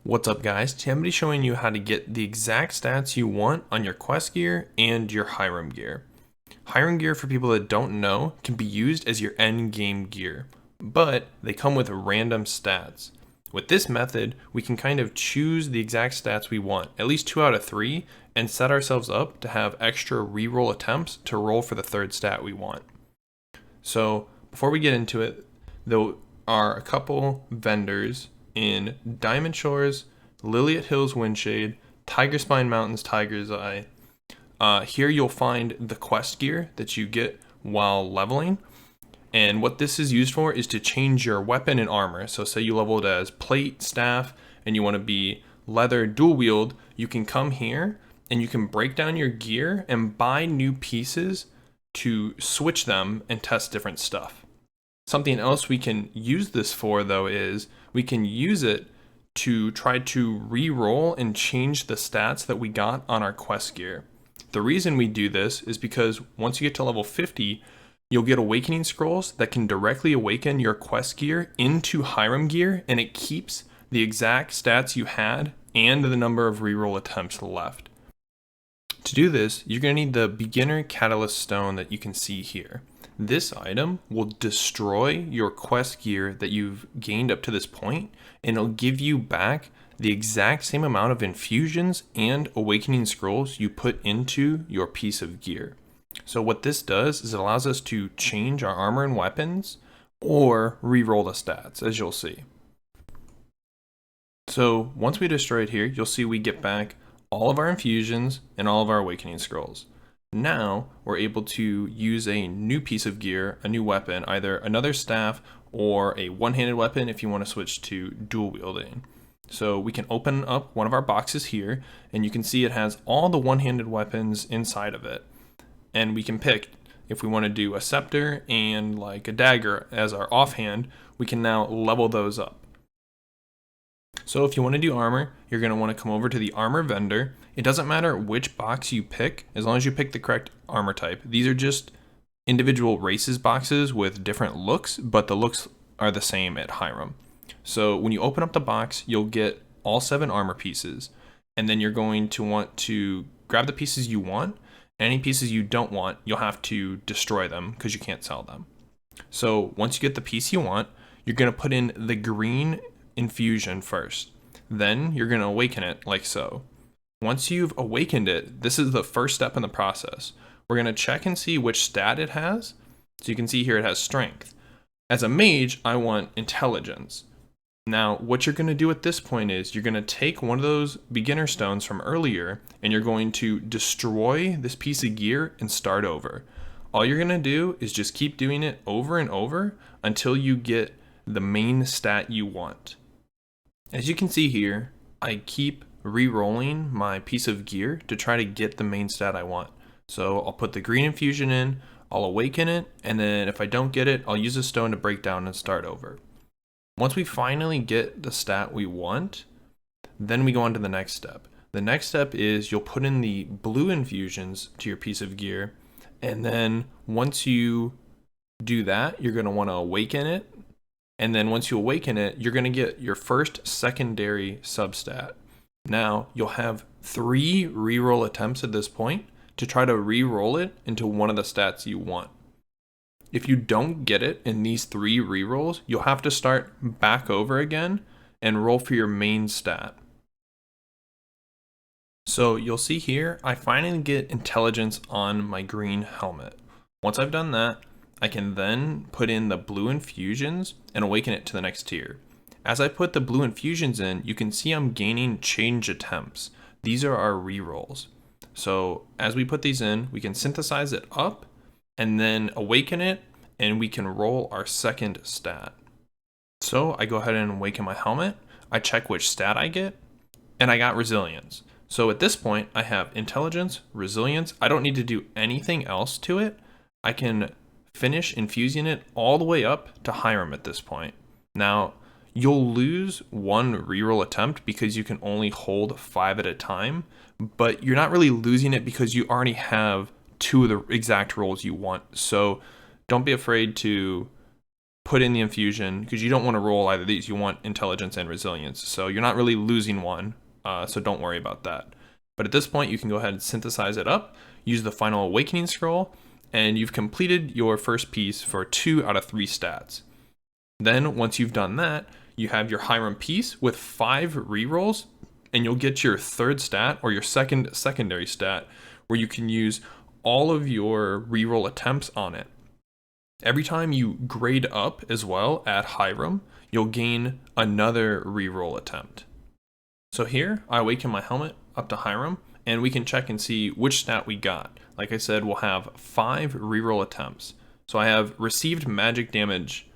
What's up guys, today I'm going to be showing you how to get the exact stats you want on your quest gear and your Hiram gear. Hiram gear, for people that don't know, can be used as your end game gear, but they come with random stats. With this method, we can kind of choose the exact stats we want, at least 2 out of 3, and set ourselves up to have extra reroll attempts to roll for the third stat we want. So before we get into it, there are a couple vendors in Diamond Shores, Liliat Hills Windshade, Tiger Spine Mountains Tiger's Eye. Here you'll find the quest gear that you get while leveling. And what this is used for is to change your weapon and armor. So say you leveled as plate, staff, and you want to be leather dual wield, you can come here and you can break down your gear and buy new pieces to switch them and test different stuff. Something else we can use this for though is we can use it to try to re-roll and change the stats that we got on our quest gear. The reason we do this is because once you get to level 50, you'll get awakening scrolls that can directly awaken your quest gear into Hiram gear, and it keeps the exact stats you had and the number of re-roll attempts left. To do this, you're going to need the beginner catalyst stone that you can see here. This item will destroy your quest gear that you've gained up to this point, and it'll give you back the exact same amount of infusions and awakening scrolls you put into your piece of gear. So what this does is it allows us to change our armor and weapons or re-roll the stats, as you'll see. So once we destroy it here, you'll see we get back all of our infusions and all of our awakening scrolls. Now we're able to use a new piece of gear, a new weapon, either another staff or a one-handed weapon if you want to switch to dual wielding. So we can open up one of our boxes here, and you can see it has all the one-handed weapons inside of it. And we can pick if we want to do a scepter and like a dagger as our offhand, we can now level those up. So if you want to do armor, you're going to want to come over to the armor vendor. It doesn't matter which box you pick, as long as you pick the correct armor type. These are just individual races boxes with different looks, but the looks are the same at Hiram. So when you open up the box, you'll get all 7 armor pieces, and then you're going to want to grab the pieces you want. Any pieces you don't want, you'll have to destroy them because you can't sell them. So once you get the piece you want, you're going to put in the green infusion first. Then you're going to awaken it like so. Once you've awakened it, this is the first step in the process. We're going to check and see which stat it has. So you can see here it has strength. As a mage, I want intelligence. Now, what you're going to do at this point is you're going to take one of those beginner stones from earlier and you're going to destroy this piece of gear and start over. All you're going to do is just keep doing it over and over until you get the main stat you want. As you can see here, I keep re-rolling my piece of gear to try to get the main stat I want. So I'll put the green infusion in, I'll awaken it, and then if I don't get it, I'll use a stone to break down and start over. Once we finally get the stat we want, then we go on to the next step. The next step is you'll put in the blue infusions to your piece of gear, and then once you do that, you're going to want to awaken it. And then once you awaken it, you're going to get your first secondary substat. Now, you'll have 3 reroll attempts at this point to try to re-roll it into one of the stats you want. If you don't get it in these 3 rerolls, you'll have to start back over again and roll for your main stat. So you'll see here, I finally get intelligence on my green helmet. Once I've done that, I can then put in the blue infusions and awaken it to the next tier. As I put the blue infusions in, you can see I'm gaining change attempts. These are our rerolls. So as we put these in, we can synthesize it up and then awaken it, and we can roll our second stat. So I go ahead and awaken my helmet. I check which stat I get, and I got resilience. So at this point, I have intelligence, resilience. I don't need to do anything else to it. I can finish infusing it all the way up to Hiram at this point. Now, you'll lose 1 reroll attempt because you can only hold 5 at a time, but you're not really losing it because you already have 2 of the exact rolls you want. So don't be afraid to put in the infusion, because you don't want to roll either of these. You want intelligence and resilience. So you're not really losing one, so don't worry about that. But at this point, you can go ahead and synthesize it up, use the final awakening scroll, and you've completed your first piece for 2 out of 3 stats. Then once you've done that, you have your Hiram piece with 5 rerolls, and you'll get your third stat or your secondary stat where you can use all of your reroll attempts on it. Every time you grade up as well at Hiram, you'll gain another reroll attempt. So here, I awaken my helmet up to Hiram, and we can check and see which stat we got. Like I said, we'll have 5 reroll attempts. So I have received magic damage.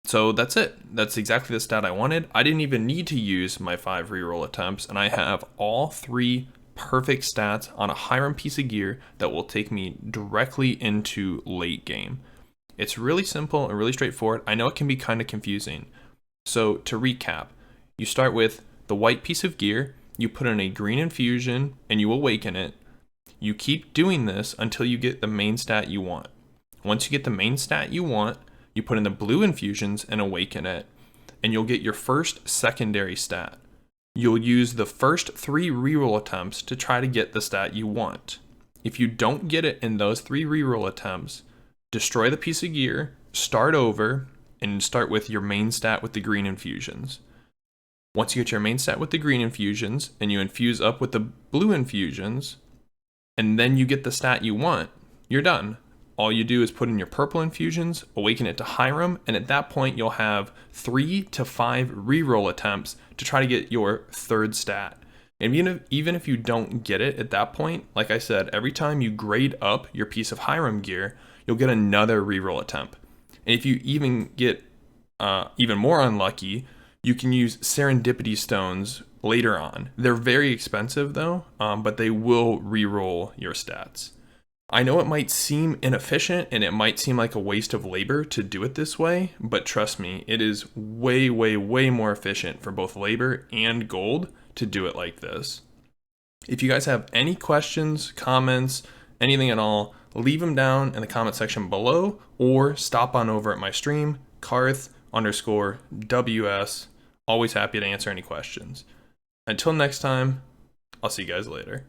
So that's it. That's exactly the stat I wanted. I didn't even need to use my 5 reroll attempts, and I have all 3 perfect stats on a Hiram piece of gear that will take me directly into late game. It's really simple and really straightforward. I know it can be kind of confusing. So to recap, you start with the white piece of gear, you put in a green infusion, and you awaken it. You keep doing this until you get the main stat you want. Once you get the main stat you want, you put in the blue infusions and awaken it, and you'll get your first secondary stat. You'll use the first 3 reroll attempts to try to get the stat you want. If you don't get it in those 3 reroll attempts, destroy the piece of gear, start over, and start with your main stat with the green infusions. Once you get your main stat with the green infusions, and you infuse up with the blue infusions, and then you get the stat you want, you're done. All you do is put in your purple infusions, awaken it to Hiram, and at that point you'll have 3 to 5 reroll attempts to try to get your third stat. And even if you don't get it at that point, like I said, every time you grade up your piece of Hiram gear, you'll get another reroll attempt. And if you even get even more unlucky, you can use serendipity stones later on. They're very expensive though, but they will reroll your stats. I know it might seem inefficient and it might seem like a waste of labor to do it this way, but trust me, it is way, way, way more efficient for both labor and gold to do it like this. If you guys have any questions, comments, anything at all, leave them down in the comment section below or stop on over at my stream, Karth_WS. Always happy to answer any questions. Until next time, I'll see you guys later.